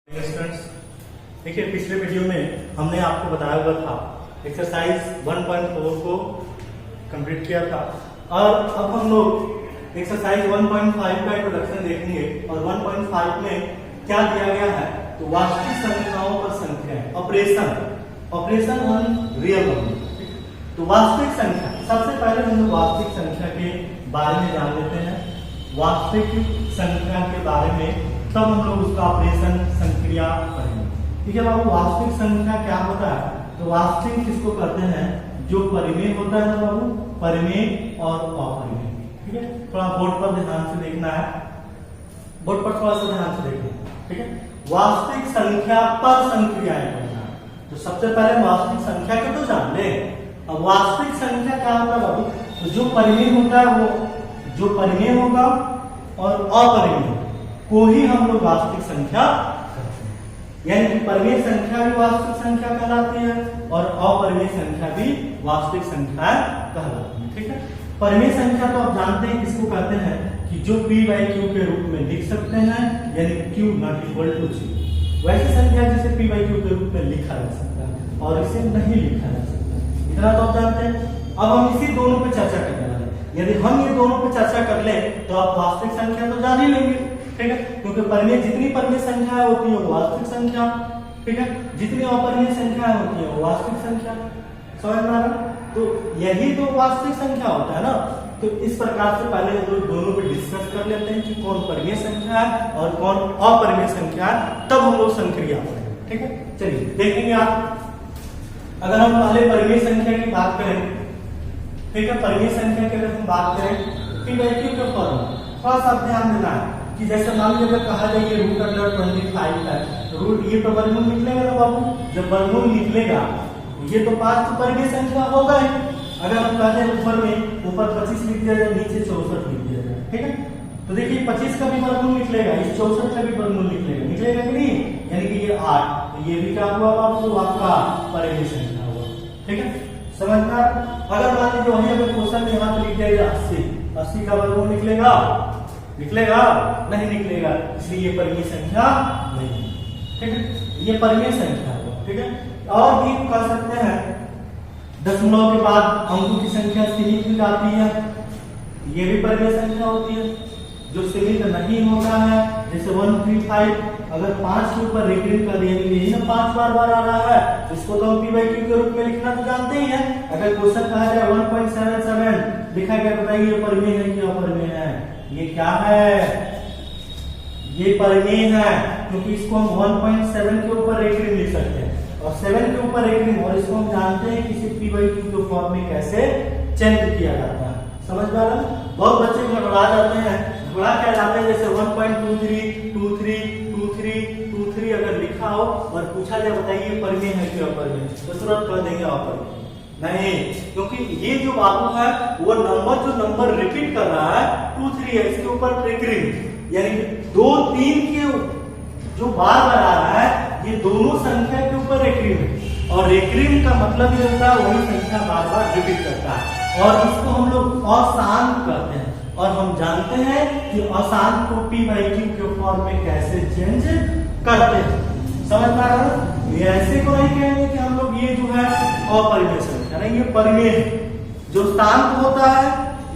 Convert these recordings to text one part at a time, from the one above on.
Students, देखिए पिछले video में हमने आपको बताया हुआ था एक्सरसाइज 1.4 को कंप्लीट किया था और अब हम लोग एक्सरसाइज 1.5 का इंट्रोडक्शन देखेंगे और 1.5 में क्या दिया गया है तो वास्तविक संख्याओं पर संख्या ऑपरेशन ऑन रियल नंबर। तो वास्तविक संख्या, सबसे पहले हम लोग वास्तविक संख्या के बारे में जान लेते हैं। वास्तविक संख्या के बारे में तब हम लोग उसका ऑपरेशन संक्रिया करेंगे। ठीक है बाबू, वास्तविक संख्या क्या होता है तो वास्तविक किसको कहते हैं जो परिमेय होता है ना बाबू, परिमेय और अपरिमेय। ठीक है, थोड़ा बोर्ड पर ध्यान से देखना है, बोर्ड पर थोड़ा सा ध्यान से देखना है। ठीक है, वास्तविक संख्या पर संक्रियाएं करना है। तो सबसे पहले वास्तविक संख्या को तो जान ले। अब वास्तविक संख्या क्या होता है बाबू, तो जो परिमेय होता है वो जो परिमेय होगा और अपरिमेय को ही हम लोग वास्तविक संख्या करते हैं। यानी कि परिमेय संख्या भी वास्तविक संख्या कहलाती है और अपरिमेय संख्या भी वास्तविक संख्या कहलाती है। ठीक है, परिमेय संख्या तो आप जानते हैं किसको कहते हैं कि जो p/q के रूप में लिख सकते हैं, यानी q not equal to g। वैसी संख्या जिसे p/q के रूप में लिखा जा सकता है और इसे नहीं लिखा जा सकता, इतना तो आप जानते हैं। अब हम इसी दोनों पे चर्चा करने वाले हैं। यदि हम ये दोनों पे चर्चा कर ले तो आप वास्तविक संख्या तो जान ही लेंगे। ठीक है, क्योंकि परिमेय जितनी परिमेय संख्या होती है वो वास्तविक संख्या, ठीक है, जितनी अपरिमेय संख्या होती है वो वास्तविक संख्या। समझ में आ रहा? तो यही तो वास्तविक संख्या होता है ना। तो इस प्रकार से पहले हम लोग दोनों पे डिस्कस कर लेते हैं कि कौन परिमेय संख्या है और कौन अपरिमेय संख्या है, तब हम लोग संक्रिया करेंगे। ठीक है, चलिए देखेंगे आप। अगर हम पहले परिमेय संख्या की बात करें, ठीक है, परिमेय संख्या की अगर हम बात करें p/q के फॉर्म थोड़ा सा ध्यान देना है कि जैसे मान लीजिए कहा जाए ये √25 है, रूट ये तो वर्गमूल निकलेगा ना बाबू। जब वर्गमूल निकलेगा ये तो 5 तो परिमेय संख्या होगा ही। अगर हम कहते हैं ऊपर 25 लिख दिया जाए, नीचे 64 लिख दिया जाए, ठीक है, तो देखिए 25 का भी वर्गमूल निकलेगा, इस 64 का भी वर्गमूल निकलेगा कि नहीं, यानी कि ये 8, तो ये भी क्या हुआ बाबू, आपका परिमेय संख्या हुआ। ठीक है, समझना। अगर मान लीजिए वही अगर क्वेश्चन में यहाँ पे लिख दिया जाए 80 का वर्गमूल निकलेगा नहीं निकलेगा, इसलिए ये परिमेय संख्या नहीं है। ठीक है, ये परिमेय संख्या है। ठीक है, और भी कर सकते हैं दशमलव के बाद अंकों की संख्या सीमित हो जाती है, ये भी परिमेय संख्या होती है। जो सीमित नहीं होता है जैसे 135, अगर 5 के ऊपर रेखित कर दिए ना 5 बार आ रहा है, इसको तो हम p/q के रूप में लिखना तो जानते ही हैं। अगर क्वेश्चन कहा जाए 1.77 लिखा गया, बताइए ये परिमेय है कि अपरिमेय है? ये क्या है, ये परिमेय है, क्योंकि इसको हम 1.7 के ऊपर रेखित लिख सकते हैं और 7 के ऊपर रेखित, और इसको हम जानते हैं कि इसे p/q के फॉर्म में कैसे चेंज किया जाता है। समझ में आ रहा? बहुत बच्चे घबरा जाते हैं, घबरा क्या जाते हैं, जैसे 1.23 अगर लिखा हो और पूछा जाए बताइए परिमेय है कि अपरिमेय, तो तुरंत कह देंगे अपरिमेय। नहीं, क्योंकि ये जो बाबू है वो नंबर रिपीट कर रहा है 2 3 है, इसके ऊपर रेकरिंग, यानी 2 3 के जो बार आ रहा है ये दोनों संख्या के ऊपर रेकरिंग है, और रेकरिंग का मतलब ये होता है वही संख्या बार बार रिपीट करता है, और इसको हम लोग अशांत कहते हैं। और हम जानते हैं कि अशांत को p/q के फॉर्म में कैसे चेंज करते हैं। समझ में आ रहा है? ये ऐसे को नहीं कहेंगे कि हम लोग ये जो है अपरिमेय संख्या नहीं, ये परिमेय है। जो शांत होता है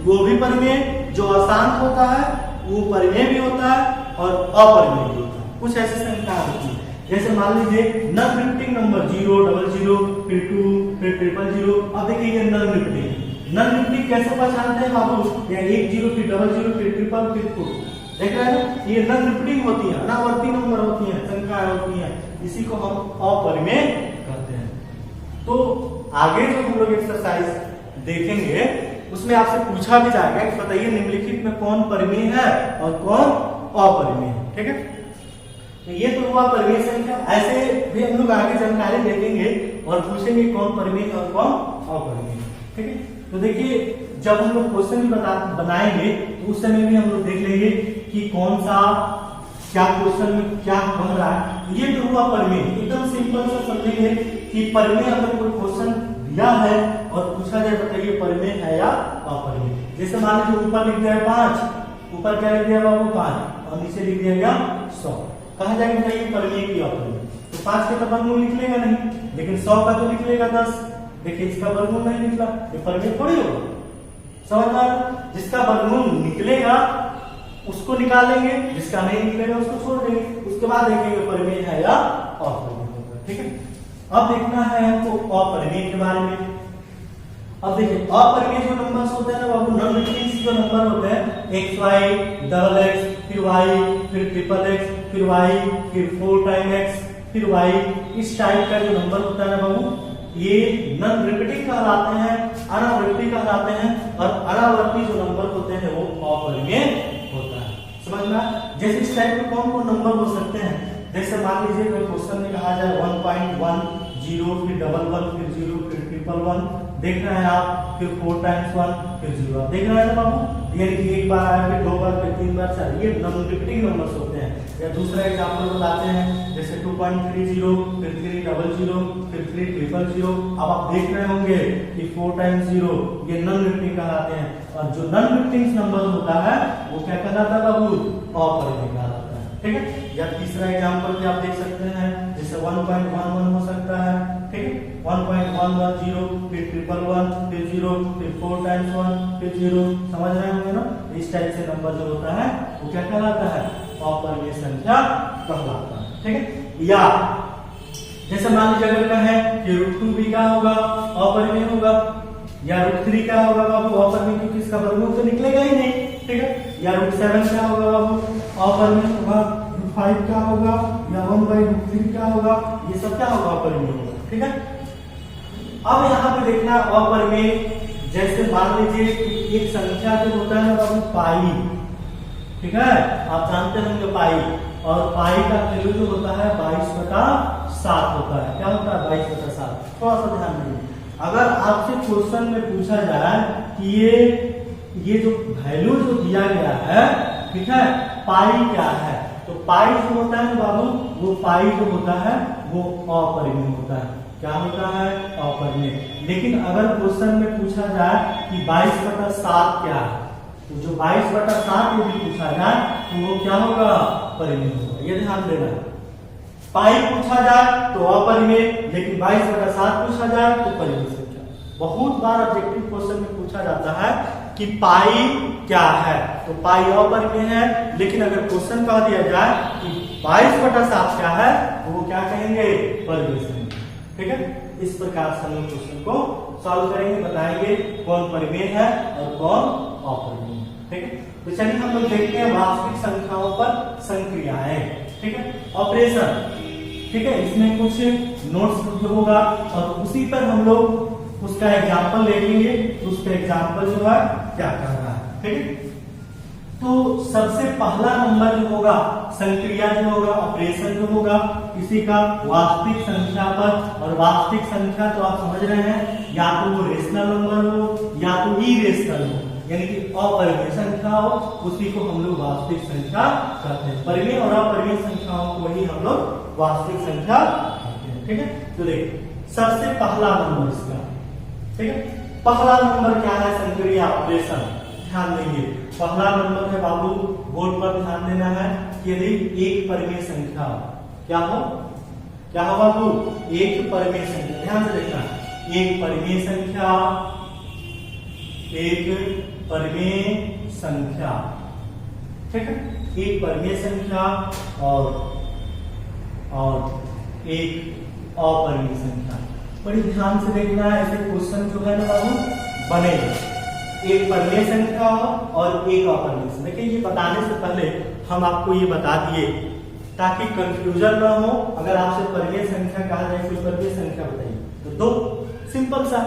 वो भी परिमेय, जो अशांत होता है वो परिमेय भी होता है और अपरिमेय भी होता है। कुछ ऐसी संख्या होती है, जैसे मान लीजिए नॉन रिपीटिंग नंबर 0 00 फिर 2 फिर 000। अब देखिए ये नॉन रिपीटिंग कैसे पहचानते हैं बाबू, या 1 0 फिर 00 फिर 1 फिर 2, देख रहे हैं, ये नॉन रिपीटिंग होती है, अनावर्ती नंबर होती है, संख्याएं होती हैं, इसी को हम अपरिमेय कहते हैं। तो आगे जो हम लोग एक्सरसाइज देखेंगे उसमें आपसे पूछा भी जाएगा कि बताइए निम्नलिखित में कौन परिमेय है और कौन अपरिमेय है। ठीक है, तो ये तो हुआ परिमेय संख्या। ऐसे भी हम लोग आगे जानकारी देखेंगे और पूछेंगे कौन परिमेय और कौन अपरिमेय। ठीक है, तो देखिए जब हम लोग क्वेश्चन बनाएंगे तो उस समय भी हम लोग देख लेंगे कि कौन सा क्या क्वेश्चन में क्या बन रहा है। ये तो हुआ परिमेय, एकदम सिंपल सा समझेंगे कि परिमेय अगर कोई क्वेश्चन दिया है और पूछा जाए बताइए परिमेय है या अपरिमेय। जैसे मान लीजिए ऊपर लिख दिया 5, ऊपर क्या लिख दिया बाबू 5 और नीचे लिख दिया गया 100। कहा जाएगा बताइए परिमेय की अपरिमेय। तो 5 के तो वर्गमूल निकलेगा नहीं, लेकिन 100 का तो निकलेगा 10। देखिए इसका वर्गमूल नहीं निकला, ये परिमेय थोड़ी होगा। समझ आ रहा? जिसका वर्गमूल निकलेगा उसको निकालेंगे, जिसका नहीं निकलेगा उसको छोड़ देंगे, उसके बाद देखेंगे परिमेय है या अपरिमेय। ठीक है, अब देखना है हमको अपरिमेय के बारे में। अब देखिए अपरिमेय जो नंबर्स होते हैं ना बाबू, नॉन रिपीटिंग जो नंबर होते हैं, एक्स वाई डबल एक्स फिर वाई फिर ट्रिपल एक्स फिर वाई फिर 4 टाइम एक्स फिर वाई, इस टाइप का जो नंबर होता है ना बाबू, ये नॉन रिपीटिंग कहलाते हैं, अनावर्ती कहलाते हैं। और अनावर्ती जो नंबर होते हैं वो अपरिमेय होता है। समझ में? जैसे इस टाइप के कौन कौन नंबर हो सकते हैं, जैसे मान लीजिए कोई क्वेश्चन में कहा जाए 1.10 फिर डबल 1 फिर 0 फिर ट्रिपल 1, देख रहे हैं आप, फिर 4 टाइम्स 1 फिर 0, आप देख रहे हैं ना बाबू, यानी कि एक बार आया फिर 2 बार फिर 3 बार 4, ये नॉन रिपीटिंग नंबर्स होते हैं। या दूसरा एग्जांपल बताते हैं, जैसे 2.30 फिर 300 फिर 300। अब आप देख रहे होंगे कि 4 टाइम्स 0 ये नॉन रिपीटिंग कहलाते हैं। और जो नॉन रिपीटिंग नंबर होता है वो क्या कहलाता है बाबू? अपरिमेय कहलाता है। ठीक है, या तीसरा एग्जांपल भी आप देख सकते हैं, जैसे 1.11 हो सकता है। ठीक है, 1.110 फिर 111 फिर 0 फिर 4 टाइम्स 1 फिर 0, समझ रहे होंगे ना? इस टाइप से नंबर जो होता है वो क्या कहलाता है? अपरिमेय संख्या कहलाता है। ठीक है, या जैसे मान लीजिए अगर कहें कि √2 भी क्या होगा? अपरिमेय होगा। या √3 क्या होगा बाबू? अपरिमेय, क्योंकि इसका वर्गमूल तो निकलेगा ही नहीं। ठीक है, या √7 क्या होगा बाबू? अपरिमेय होगा। √5 क्या होगा? या 1/√3 क्या होगा? ये सब क्या होगा? अपरिमेय होगा। ठीक है, अब यहाँ पे देखना अपरिमेय, जैसे मान लीजिए कि एक संख्या जो होता है ना बाबू पाई, ठीक है, आप जानते होंगे पाई, और पाई का वैल्यू जो होता है 22/7 होता है। क्या होता है? 22/7। थोड़ा सा ध्यान दीजिए, अगर आपसे क्वेश्चन में पूछा जाए कि ये जो वैल्यू जो दिया गया है, ठीक है, पाई क्या है, तो पाई जो होता है ना बाबू, वो पाई जो होता है वो अपरिमेय होता है। क्या होता है? अपरिमेय। लेकिन अगर क्वेश्चन में पूछा जाए कि 22/7 क्या है, तो जो 22/7 यदि पूछा जाए तो वो क्या होगा? परिमेय होगा। ये ध्यान देना, पाई पूछा जाए तो अपरिमेय, लेकिन 22/7 पूछा जाए तो परिमेय संख्या। बहुत बार ऑब्जेक्टिव क्वेश्चन में पूछा जाता है कि पाई क्या है, तो पाई अपरिमेय है, लेकिन अगर क्वेश्चन कह दिया जाए कि 22/7 क्या है, तो वो क्या कहेंगे? परिमेय संख्या। ठीक है, इस प्रकार से हम लोग क्वेश्चन को सॉल्व करेंगे, बताएंगे कौन परिमेय है और कौन अपरिमेय है। ठीक है, तो चलिए हम लोग देखते हैं वास्तविक संख्याओं पर संक्रियाएं। ठीक है, ऑपरेशन। ठीक है, इसमें कुछ नोट्स होगा और उसी पर हम लोग उसका एग्जाम्पल देखेंगे, तो उसका एग्जाम्पल जो है क्या कर रहा है। ठीक है, तो सबसे पहला नंबर जो होगा, संक्रिया जो होगा, ऑपरेशन जो होगा किसी का वास्तविक संख्या पर, और वास्तविक संख्या तो आप समझ रहे हैं, या तो वो रेशनल नंबर हो या तो इरेशनल हो, यानी कि अपरिमेय संख्या हो, उसी को हम लोग वास्तविक संख्या कहते हैं। परिमेय और अपरिमेय संख्याओं को ही हम लोग वास्तविक संख्या कहते हैं। ठीक है, तो देखिए सबसे पहला नंबर इसका, ठीक है, पहला नंबर क्या है? संक्रिया ऑपरेशन। ध्यान देंगे, पहला नंबर है बाबू, बोर्ड पर ध्यान देना है कि यदि एक परिमेय संख्या क्या हो बाबू? एक परिमेय संख्या, ध्यान से देखना, एक परिमेय संख्या, एक परिमेय संख्या, ठीक है, एक परिमेय संख्या और एक अपरिमेय संख्या। बड़ी ध्यान से देखना है, ऐसे क्वेश्चन जो है ना बाबू बनेगा, एक परिमेय संख्या और एक अपरिमेय संख्या। देखिए ये बताने से पहले हम आपको ये बता दिए ताकि कंफ्यूजन ना हो। अगर आपसे परिमेय संख्या कहा जाए, कोई परिमेय संख्या बताइए, तो दो, सिंपल सा,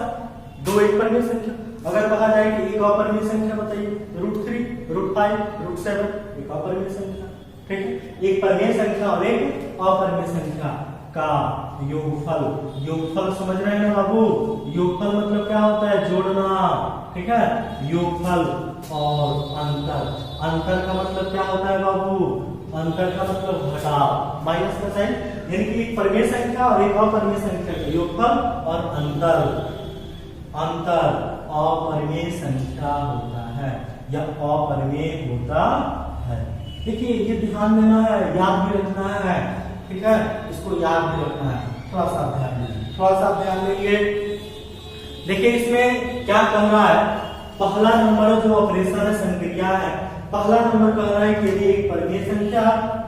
दो एक परिमेय संख्या। अगर कहा जाए कि एक अपरिमेय संख्या बताइए, √3, √5, √7 एक अपरिमेय संख्या। ठीक है, एक परिमेय संख्या और एक अपरिमेय संख्या का योगफल। योगफल समझ रहे हैं ना बाबू? योगफल मतलब क्या होता है? जोड़ना। ठीक है, योगफल और अंतर। अंतर का मतलब क्या होता है बाबू? अंतर का मतलब घटाव, माइनस का साइन, यानी कि एक परिमेय संख्या और एक अपरिमेय संख्या का योगफल और अंतर। अंतर अपरिमेय संख्या होता है या अपरिमेय होता है। देखिए ये ध्यान देना है, याद भी रखना है, ठीक है, इसको याद भी रखना है, थोड़ा सा ध्यान दीजिए, थोड़ा सा ध्यान देंगे। देखिए इसमें क्या कह रहा है, पहला नंबर जो ऑपरेशन है संक्रिया है, पहला नंबर कह रहा है कि यदि एक परिमेय संख्या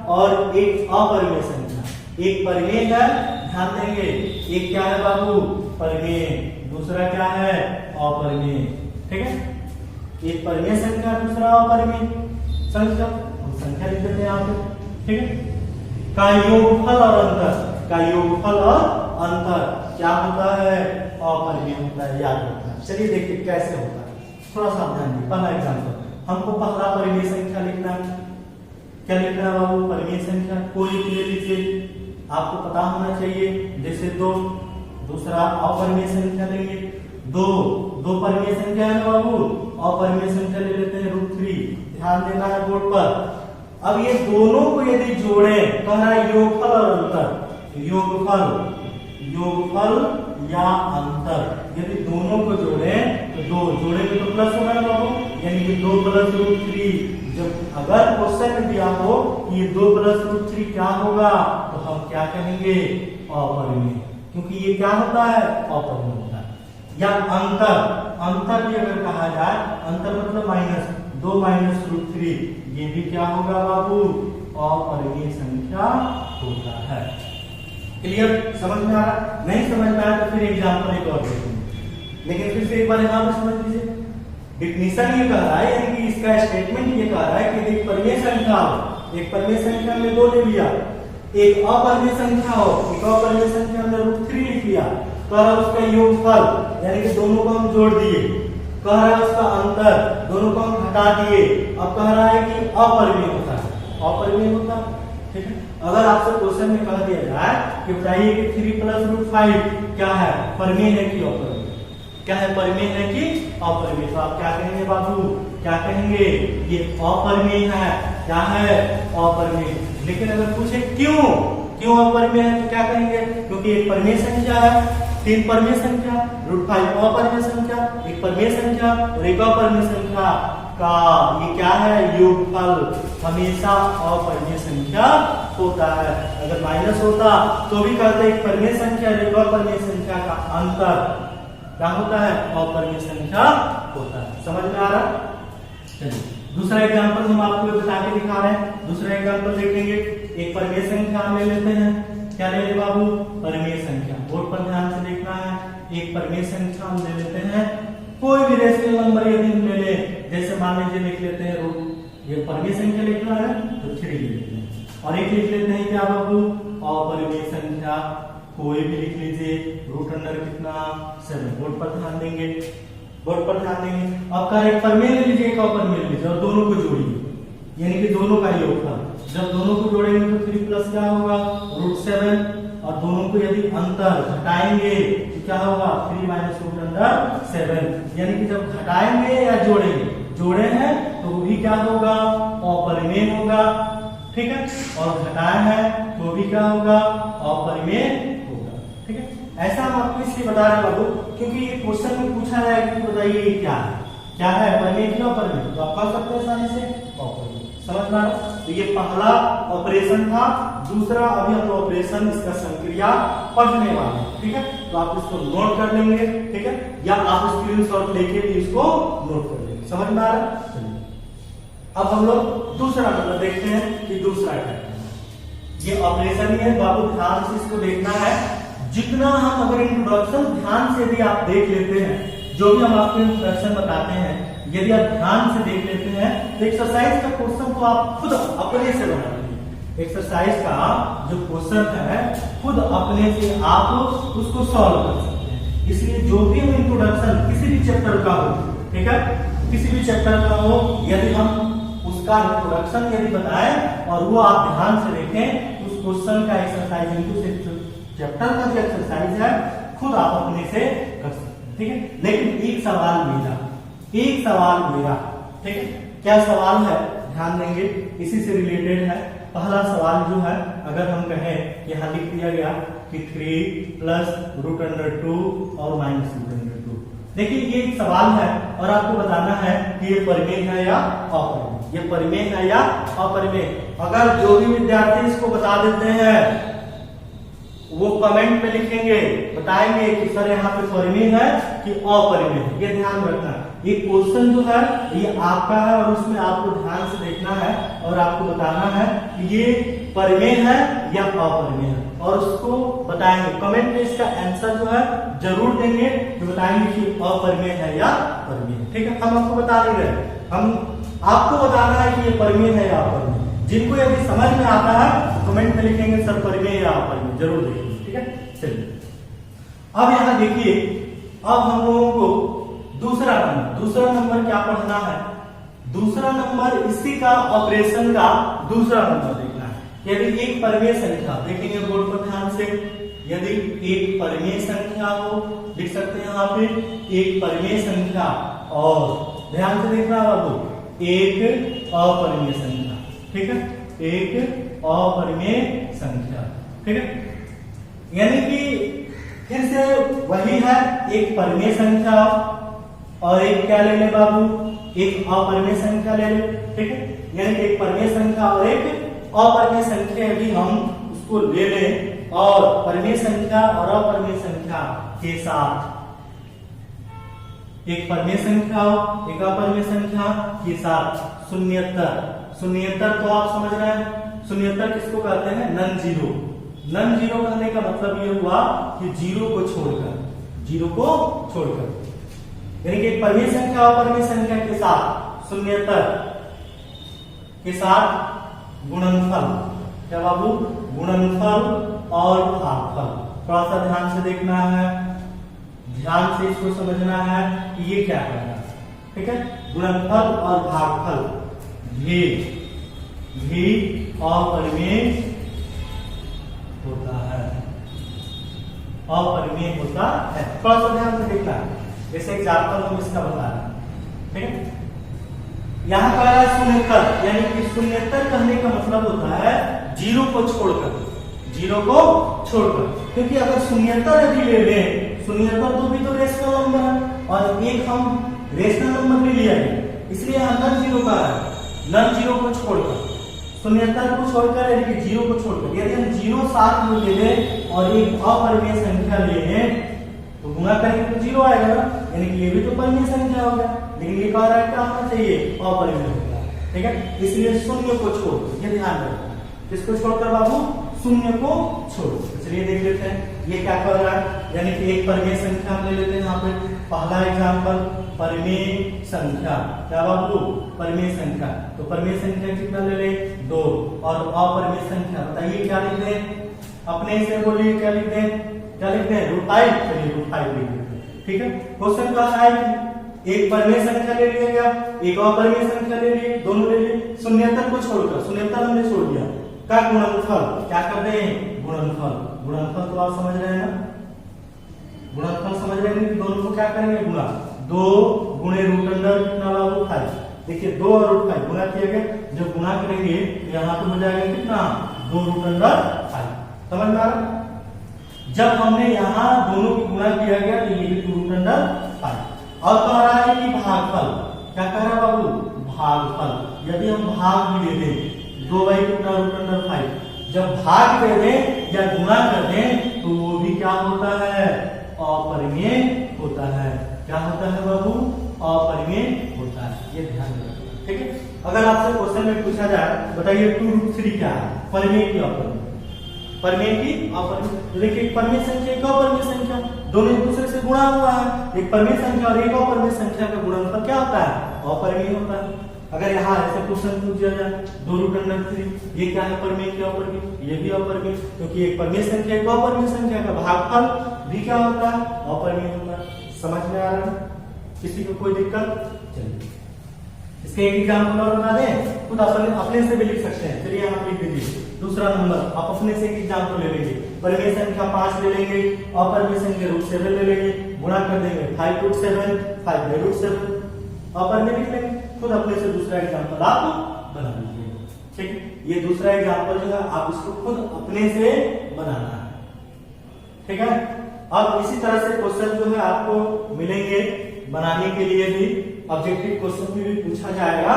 और एक अपरिमेय संख्या, एक परिमेय है, ध्यान देंगे, एक क्या है बाबू, परिमेय, दूसरा क्या है, अपरिमेय, ठीक है, एक परिमेय संख्या, दूसरा अपरिमेय संख्या, हम संख्या लिख देते हैं यहाँ पे, ठीक है, का योगफल और अंतर, का योगफल और अंतर क्या होता है, अपरिमेय होता है, याद रखना। चलिए देखिए कैसे होता है, थोड़ा सा ध्यान दीजिए। पहला एग्जांपल, हमको पहला परिमेय संख्या लिखना है, क्या लिखना है बाबू, परिमेय संख्या, कोई भी ले लीजिए, आपको पता होना चाहिए, जैसे 2, दूसरा अपरिमेय संख्या लेंगे, 2 परिमेय संख्या है ना बाबू, अपरिमेय संख्या ले लेते हैं √3, ध्यान देना है बोर्ड पर। अब ये दोनों को यदि जोड़े, कहना है योगफल और अंतर, योगफल या अंतर, यदि दोनों को जोड़े तो 2 जोड़ेंगे तो प्लस होगा ना बाबू, यानी कि 2 + √3, जब अगर क्वेश्चन में दिया हो ये 2 + √3 क्या होगा, तो हम क्या कहेंगे, अपरिमेय, क्योंकि ये क्या होता है, अपरिमेय होता है। या अंतर भी अगर कहा जाए, अंतर मतलब माइनस, 2 - √3, ये भी क्या होगा बाबू, अपरिमेय संख्या होता है। क्लियर, समझ में आ रहा, नहीं समझ में आया तो फिर एग्जाम्पल एक और देखेंगे, लेकिन फिर से एक बार यहाँ पर समझ लीजिए, डिफिनीशन ये कह रहा है, यानी कि इसका स्टेटमेंट ये कह रहा है कि एक परिमेय संख्या हो, एक परिमेय संख्या में 2 ले लिया, एक अपरिमेय संख्या हो, एक अपरिमेय संख्या में √3 लिख लिया, कह रहा है उसका योगफल, यानी कि दोनों को हम जोड़ दिए, कह रहा है उसका अंतर, दोनों को हम घटा दिए, अब कह रहा है कि अपरिमेय होता है, अपरिमेय होता है, ठीक है। अगर आपसे क्वेश्चन में कह दिया जाए कि बताइए कि 3 + √5 क्या है, परिमेय है कि अपरिमेय, क्या है, परिमेय है कि अपरिमेय, तो आप क्या कहेंगे बाबू, क्या कहेंगे, ये अपरिमेय है, क्या है, अपरिमेय। लेकिन अगर पूछे क्यों अपरिमेय है, तो क्या कहेंगे, क्योंकि एक परिमेय संख्या है, 3 परिमेय संख्या, √5 अपरिमेय संख्या, एक परिमेय संख्या और एक अपरिमेय संख्या का ये क्या है, योगफल हमेशा अपरिमेय संख्या होता है। अगर माइनस होता तो भी कहते हैं परिमेय संख्या और एक अपरिमेय संख्या का अंतर क्या होता है, अपरिमेय संख्या होता है। समझ में आ रहा, चलिए दूसरा एग्जांपल हम आपको बता के दिखा रहे हैं, दूसरा एग्जांपल देखेंगे, एक परिमेय संख्या हम ले लेते हैं, क्या ले लें बाबू, परिमेय संख्या, बोर्ड पर ध्यान से देखना है, एक परिमेय संख्या हम ले लेते हैं, कोई भी रेशनल नंबर यदि हम ले लें, जैसे मान लीजिए लिख लेते हैं ये परिमेय संख्या लिखना है तो 3 लिख लेते हैं, और एक लिख लेते हैं क्या बाबू, अपरिमेय संख्या, कोई भी लिख लीजिए, √अंडर कितना 7, बोर्ड पर ध्यान देंगे, बोर्ड पर ध्यान देंगे। अब का एक परिमेय ले लीजिए, एक अपरिमेय ले लीजिए और दोनों को जोड़िए, यानी कि दोनों का योगफल, जब दोनों को जोड़ेंगे तो 3 प्लस क्या होगा, √7, और दोनों को यदि अंतर घटाएंगे तो क्या होगा, 3 - √7, यानी कि जब घटाएंगे या जोड़े हैं तो भी क्या होगा, अपरिमेय होगा, ठीक है, और घटाया है तो भी क्या होगा, अपरिमेय होगा, ठीक है। ऐसा हम आपको इसलिए बता रहे हैं बाबू, क्योंकि ये क्वेश्चन में पूछा जाएगा कि बताइए क्या है परिमेय की अपरिमेय, तो आप कर सकते हैं आसानी से अपरिमेय, समझ में आ रहा। तो ये पहला ऑपरेशन था, दूसरा अभी हम ऑपरेशन इसका संक्रिया पढ़ने वाले हैं, ठीक है, तो आप इसको नोट कर लेंगे, ठीक है, या आप स्क्रीनशॉट लेके भी इसको नोट कर लेंगे, समझ में आ रहा है। चलिए अब हम लोग दूसरा नंबर देखते हैं कि दूसरा क्या है, ये ऑपरेशन ही है बाबू, ध्यान से इसको देखना है, जितना हम अगर इंट्रोडक्शन ध्यान से यदि आप देख लेते हैं, जो भी हम आपको इंट्रोडक्शन बताते हैं यदि आप ध्यान से देख लेते हैं तो एक्सरसाइज का क्वेश्चन तो आप खुद अपने से बना लेंगे, एक्सरसाइज का जो क्वेश्चन है खुद अपने से आप उसको सॉल्व कर सकते हैं। इसलिए जो भी हम इंट्रोडक्शन किसी भी चैप्टर का हो, ठीक है, किसी भी चैप्टर का हो, यदि हम उसका इंट्रोडक्शन यदि बताएं और वो आप ध्यान से देखें, उस क्वेश्चन का एक्सरसाइज चैप्टर का जो एक्सरसाइज है खुद आप अपने से कर सकते हैं, ठीक है। लेकिन एक सवाल मेरा, ठीक है, क्या सवाल है, ध्यान देंगे, इसी से रिलेटेड है। पहला सवाल जो है, अगर हम कहें, यहाँ लिख दिया गया कि 3 + √2 और -√2, देखिए ये एक सवाल है और आपको बताना है कि ये परिमेय है या अपरिमेय। ये परिमेय है या अपरिमेय। अगर जो भी विद्यार्थी इसको बता देते हैं वो कमेंट में लिखेंगे, बताएंगे कि सर यहाँ पे परिमेय है कि अपरिमेय है। ये ध्यान रखना, ये क्वेश्चन जो है ये आपका है और उसमें आपको ध्यान से देखना है और आपको बताना है कि ये परिमेय है या अपरिमेय है, और उसको बताएंगे कमेंट में। इसका आंसर जो है जरूर देंगे, जो बताएंगे कि अपरिमेय है या परिमेय है। ठीक है, हम आपको बता नहीं रहे, हम आपको बताना है कि ये परिमेय है या अपरिमेय। जिनको यदि समझ में आता है तो कमेंट में लिखेंगे सर परिमेय या अपरिमेय, जरूर देखेंगे। ठीक है, चलिए अब यहाँ देखिए, अब हम लोगों को दूसरा नंबर क्या पढ़ना है। दूसरा नंबर इसी का ऑपरेशन का दूसरा नंबर देखना है। यदि एक परिमेय संख्या, देखेंगे बोर्ड पर ध्यान से, यदि एक परिमेय संख्या हो, लिख सकते हैं यहाँ पे एक परिमेय संख्या, और ध्यान से देखना बाबू एक अपरिमेय संख्या। ठीक है, एक अपरिमेय संख्या। ठीक है, यानी कि फिर से वही है, एक परिमेय संख्या और एक क्या ले ले बाबू, एक अपरिमेय संख्या ले ले। ठीक है, यानी कि एक परिमेय संख्या और एक अपरिमेय संख्या भी हम उसको ले लें, और परिमेय संख्या और अपरिमेय संख्या के साथ एक परिमेय संख्या हो, एक अपरिमेय संख्या के साथ शून्येतर। शून्येतर तो आप समझ रहे हैं, शून्येतर किसको कहते हैं, नन जीरो। नन जीरो कहने का मतलब ये हुआ कि जीरो को छोड़कर, यानी कि एक परिमेय संख्या और अपरिमेय संख्या के साथ शून्येतर के साथ गुणनफल। क्या बाबू, गुणनफल और भागफल। थोड़ा सा ध्यान से देखना है, ध्यान से इसको समझना है कि ये क्या है। ठीक है, गुणनफल और भागफल भी अपरिमेय होता है, अपरिमेय होता है। थोड़ा सा ध्यान से देखना है, जैसे एग्जाम्पल हम इसका बता रहे हैं। ठीक है, यहाँ कह रहा है शून्येतर, यानी कि शून्येतर कहने का मतलब होता है जीरो को छोड़कर, क्योंकि अगर शून्येतर यदि ले लें, शून्येतर तो भी तो रेशनल नंबर है, और एक हम रेशनल नंबर ले लिया है, इसलिए यहाँ नन जीरो का है, नन जीरो को छोड़कर, शून्येतर को छोड़कर, यानी कि जीरो को छोड़कर। यदि हम जीरो साथ में ले लें और एक अपरिमेय संख्या ले लें तो गुणा करेंगे तो जीरो आएगा ना, यानी कि ये भी तो परिमेय संख्या हो गया, लेकिन ये कह रहा है क्या होना चाहिए, अपरिमेय होगा। ठीक है, इसलिए शून्य को छोड़, ये ध्यान रखना, किसको छोड़कर बाबू, शून्य को छोड़। चलिए देख लेते हैं ये क्या कर रहा है, यानी कि एक परिमेय संख्या हम ले लेते हैं। यहाँ पे पहला एग्जाम्पल परिमेय संख्या, क्या बाबू, परिमेय संख्या। तो परिमेय संख्या कितना ले ले, 2, और अपरिमेय संख्या बताइए क्या लिख दें, अपने से बोलिए क्या लिख दें, √5। चलिए √5 लिख देते। ठीक है, क्वेश्चन का है कि एक परिमेय संख्या ले लिया गया, एक अपरिमेय संख्या ले लिए, दोनों ले लिए, शून्येतर को छोड़कर, शून्येतर हमने छोड़ दिया, का गुणनफल क्या कर रहे हैं, गुणनफल तो आप समझ रहे हैं ना, गुणनफल समझ रहे हैं कि दोनों को क्या करेंगे, गुणा। 2 गुणे √अंडर कितना बाबू, 5। देखिए 2 और √5 गुणा किया गया, जब गुणा करेंगे तो यहाँ पे हो जाएगा कितना, 2 √5। समझ में आ रहा, जब हमने यहाँ दोनों की गुणा किया गया तो ये भी 2 √5। और कह रहा है कि भागफल, क्या कह रहा है बाबू, भागफल। यदि हम भाग भी ले दें, 2/2 जब भाग दे दें या गुणा कर दें तो वो भी क्या होता है, अपरिमेय होता है। क्या होता है बाबू, अपरिमेय होता है, ये ध्यान रखिए। ठीक है, अगर आपसे क्वेश्चन में पूछा जाए बताइए 2√3 क्या है, परिमेय की अपरिमेय, परिमेय की अपरिमेय। तो देखिए परिमेय संख्या एक अपरिमेय संख्या, दोनों एक दूसरे से गुणा हुआ है, एक परिमेय संख्या और एक अपरिमेय संख्या का गुणनफल क्या होता है, अपरिमेय होता है। अगर यहाँ ऐसे क्वेश्चन पूछ दिया जाए 2√3, ये क्या है, परिमेय की अपरिमेय, ये भी अपरिमेय, क्योंकि एक परिमेय संख्या एक अपरिमेय संख्या का भागफल भी क्या होता है, अपरिमेय होता है। समझ में आ रहा है, किसी को कोई दिक्कत, चलिए इसके एक एग्जाम्पल और बना दें, खुद अपने से भी लिख सकते हैं। चलिए यहाँ लिख दीजिए दूसरा नंबर, आप अपने से एक एग्जाम्पल ले लेंगे, परिमेय संख्या 5 ले लेंगे, अपरिमेय संख्या √7 ले लेंगे, गुणा कर देंगे 5√7, 5/√7, अपरिमेय लिख लेंगे। खुद अपने से दूसरा एग्जाम्पल आप बना लीजिए। ठीक है, ये दूसरा एग्जाम्पल जो है आप इसको खुद अपने से बनाना है। ठीक है, अब इसी तरह से क्वेश्चन जो है आपको मिलेंगे बनाने के लिए भी, ऑब्जेक्टिव क्वेश्चन भी पूछा जाएगा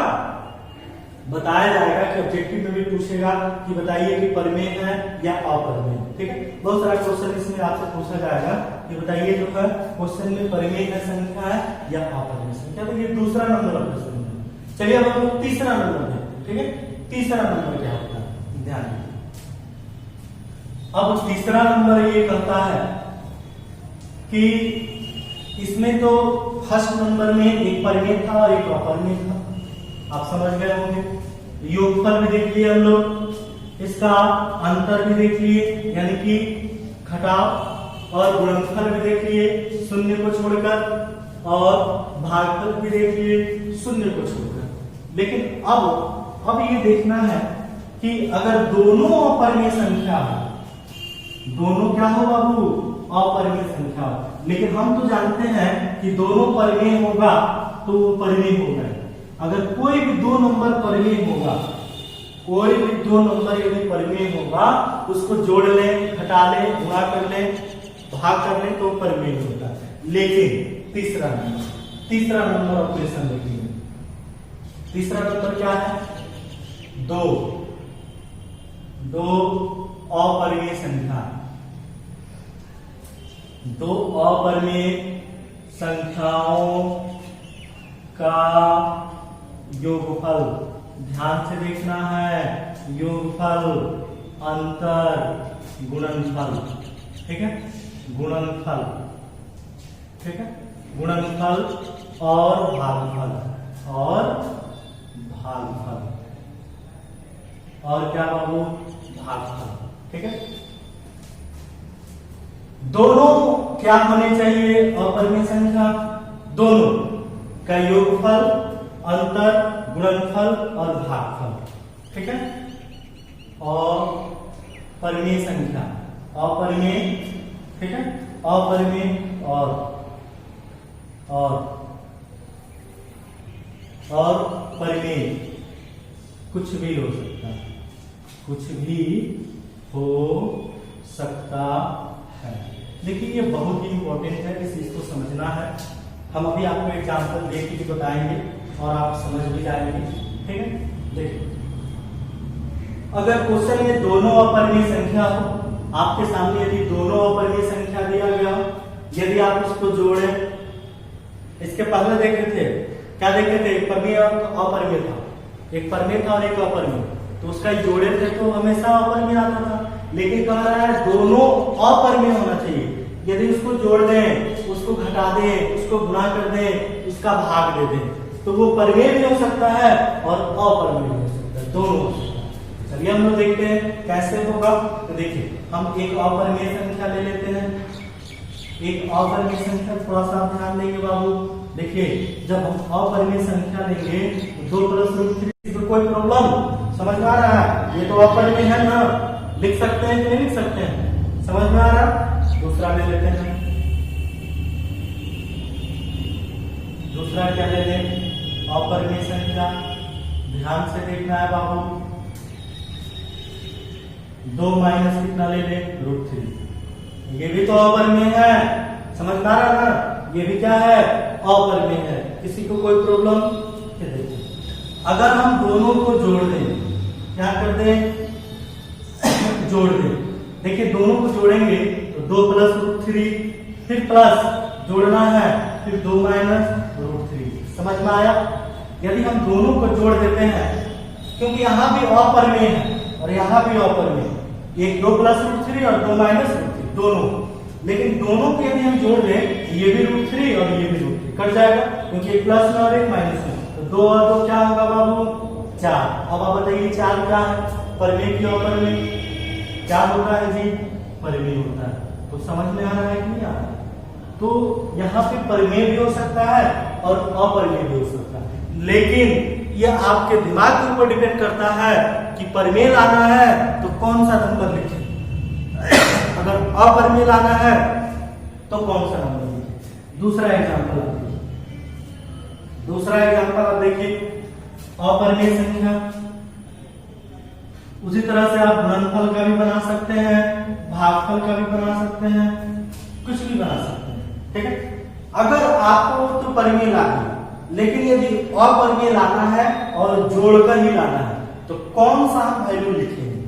बताया जाएगा कि ऑब्जेक्टिव में भी पूछेगा कि बताइए कि परिमेय है या अपरिमेय, ठीक है। बहुत सारा क्वेश्चन इसमें आपसे पूछा जाएगा कि बताइए जो है क्वेश्चन में परिमेय है संख्या है या अपरिमेय संख्या। तो ये दूसरा नंबर ऑफ क्वेश्चन है। चलिए अब हम लोग तीसरा नंबर देखते हैं, ठीक है। तीसरा नंबर क्या होता है, ध्यान दीजिए। अब तीसरा नंबर ये कहता है कि इसमें तो फर्स्ट नंबर में एक परिमेय था और एक अपरिमेय था, आप समझ गए होंगे। योगफल भी देख लिए हम लोग, इसका अंतर भी देख लिए यानी कि घटाव, और गुणनफल भी देख लिए शून्य को छोड़कर, और भागफल भी देख लिए शून्य को छोड़कर। लेकिन अब ये देखना है कि अगर दोनों अपरिमेय संख्या हो, दोनों क्या हो बाबू, अपरिमेय संख्या हो। लेकिन हम तो जानते हैं कि दोनों परिमेय होगा तो वो परिमेय होगा। अगर कोई भी दो नंबर परिमेय होगा, कोई भी दो नंबर यदि परिमेय होगा, उसको जोड़ लें, घटा लें, गुणा कर लें, भाग कर लें तो परिमेय होता है। लेकिन तीसरा नंबर ऑपरेशन देखिए। तीसरा नंबर क्या है, दो अपरिमेय संख्या, दो अपरिमेय संख्याओं का योगफल, ध्यान से देखना है, योगफल, अंतर, गुणनफल, ठीक है, गुणनफल, ठीक है, गुणनफल और भागफल, और क्या बाबू, भागफल, ठीक है। दोनों क्या होने चाहिए, अपरिमेय संख्या, दोनों का योगफल, अंतर, गुणनफल और भागफल, ठीक है। और परिमेय संख्या, अपरिमेय, ठीक है, अपरिमेय और परिमेय, कुछ भी हो सकता है, कुछ भी हो सकता है। देखिए ये बहुत ही इंपॉर्टेंट है, इस चीज को समझना है। हम अभी आपको एग्जाम्पल दे के बताएंगे और आप समझ भी जाएंगे, ठीक है। देखिए अगर क्वेश्चन में दोनों अपरिमेय संख्या हो, आपके सामने यदि दोनों अपरिमेय संख्या दिया गया हो, यदि आप उसको जोड़ें, इसके पहले देखे थे क्या देखे थे, एक परिमेय और अपरिमेय था, एक परिमेय था और एक अपरिमेय, तो उसका जोड़े थे तो हमेशा अपरिमेय आता था। लेकिन कह रहा है दोनों अपरिमेय होना चाहिए, यदि उसको जोड़ दें, उसको घटा दें, उसको गुणा कर दें, उसका भाग दे दें, तो वो परिमेय भी हो सकता है और अपरिमेय भी हो सकता है, दोनों हो सकता है। चलिए हम लोग देखते हैं कैसे होगा। तो देखिए हम एक अपरिमेय संख्या ले लेते हैं, एक अपरिमेय संख्या, थोड़ा सा ध्यान देंगे बाबू। देखिए जब हम अपरिमेय संख्या लेंगे तो 2 + √3, तो कोई प्रॉब्लम समझ में आ रहा है, ये तो अपरिमेय है ना, लिख सकते हैं कि नहीं लिख सकते हैं, समझ में आ रहा। दूसरा ले लेते हैं, दूसरा क्या ले लें, अपरिमेय संख्या, ध्यान से देखना है बाबू। 2 माइनस कितना ले लें, √3, ये भी तो अपरिमेय है, समझ में आ रहा ना, ये भी क्या है, अपरिमेय है। किसी को कोई प्रॉब्लम, देखिए अगर हम दोनों को जोड़ दें, क्या कर दें, जोड़ दें। देखिए दोनों को जोड़ेंगे तो 2 + √3, फिर प्लस जोड़ना है, फिर 2 माइनस √3, समझ में आया। यदि हम दोनों को जोड़ देते हैं, क्योंकि यहाँ भी अपरिमेय है और यहाँ भी अपरिमेय, एक 2 + √3 और 2 माइनस √3 दोनों, लेकिन दोनों को यदि हम जोड़ दें, ये भी √3 और ये भी √3 कट जाएगा, क्योंकि एक प्लस में और एक माइनस में, तो 2 और 2 क्या होगा बाबू, 4। अब आप बताइए 4 क्या है, परिमेय की अपरिमेय, क्या होता है जी, परिमेय होता है। तो समझ में आ रहा है कि नहीं आ रहा है। तो यहाँ पे परिमेय भी हो सकता है और अपरिमेय भी हो सकता है, लेकिन यह आपके दिमाग के ऊपर डिपेंड करता है कि परिमेय लाना है तो कौन सा नंबर लिखें, अगर अपरिमेय लाना है तो कौन सा नंबर लिखें। दूसरा एग्जाम्पल आप देखिए, अपरिमेय संख्या, उसी तरह से आप गुणनफल का भी बना सकते हैं, भागफल का भी बना सकते हैं, कुछ भी बना सकते हैं, ठीक है। अगर आपको तो परिमेय लाना, लेकिन यदि अपरिमेय लाना है और जोड़कर ही लाना है तो कौन सा हम वैल्यू लिखेंगे?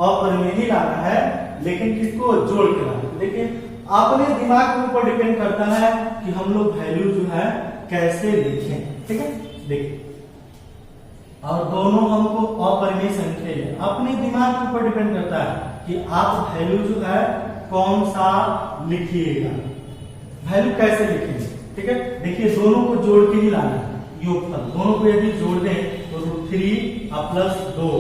अपरिमेय ही लाना है लेकिन किसको जोड़ के लाना है। देखिए अपने दिमाग के ऊपर डिपेंड करता है कि हम लोग वैल्यू जो है कैसे लिखें। ठीक है, देखिए और दोनों हमको अपरिमेय संख्या है, अपने दिमाग के ऊपर डिपेंड करता है कि आप वैल्यू जो है कौन सा लिखिएगा, वैल्यू कैसे लिखेंगे। ठीक है, देखिए दोनों को जोड़ के ही लाना है, योगफल दोनों को यदि जोड़ दें तो √3 प्लस 2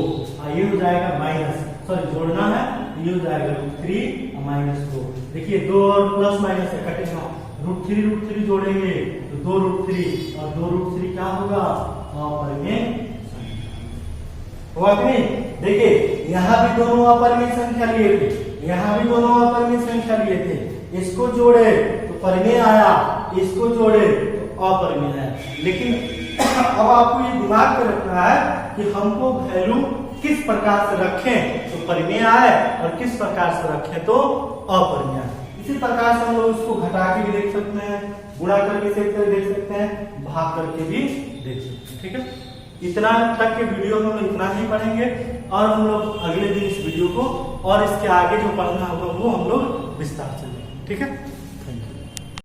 ये हो जाएगा माइनस, सॉरी जोड़ना है ये हो जाएगा √3 माइनस 2। देखिए 2 और प्लस माइनस से कटेगा, √3 जोड़ेंगे तो 2√3 और 2√3 क्या होगा? अपरिमेय हुआ कि नहीं? देखिए यहाँ भी दोनों अपरिमेय संख्या लिए थे, यहाँ भी दोनों अपरिमेय संख्या लिए थे, इसको जोड़े तो परिमेय आया, इसको जोड़े तो अपरिमेय आया। लेकिन अब आपको ये दिमाग में रखना है कि हमको वैल्यू किस प्रकार से रखें तो परिमेय आए और किस प्रकार से रखें तो अपरिमेय आए। इसी प्रकार से हम लोग उसको घटा के भी देख सकते हैं, गुणा करके देख सकते हैं, भाग करके भी देख सकते हैं। ठीक है, इतना तक के वीडियो में हम लोग इतना ही पढ़ेंगे और हम लोग अगले दिन इस वीडियो को और इसके आगे जो पढ़ना होगा वो हम लोग विस्तार से लेंगे। ठीक है।